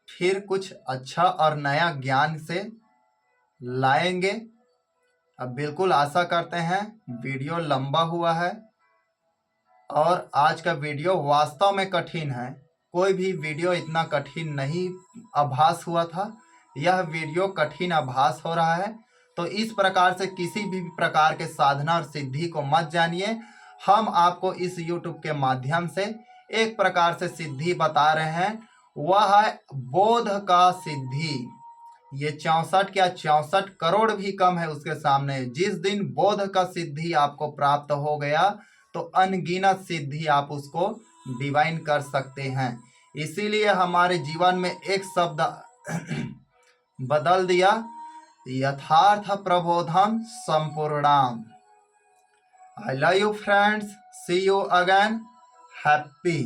फिर कुछ अच्छा और नया ज्ञान से लाएंगे। अब बिल्कुल आशा करते हैं, वीडियो लंबा हुआ है और आज का वीडियो वास्तव में कठिन है। कोई भी वीडियो इतना कठिन नहीं आभास हुआ था, यह वीडियो कठिन आभास हो रहा है। तो इस प्रकार से किसी भी प्रकार के साधना और सिद्धि को मत जानिए। हम आपको इस YouTube के माध्यम से एक प्रकार से सिद्धि बता रहे हैं, वह है बोध का सिद्धि। ये 64 क्या 64 करोड़ भी कम है उसके सामने। जिस दिन बोध का सिद्धि आपको प्राप्त हो गया तो अनगिनत सिद्धि आप उसको डिवाइन कर सकते हैं। इसीलिए हमारे जीवन में एक शब्द बदल दिया, यथार्थ प्रबोधम संपूर्णाम। I love you friends. See you again. Happy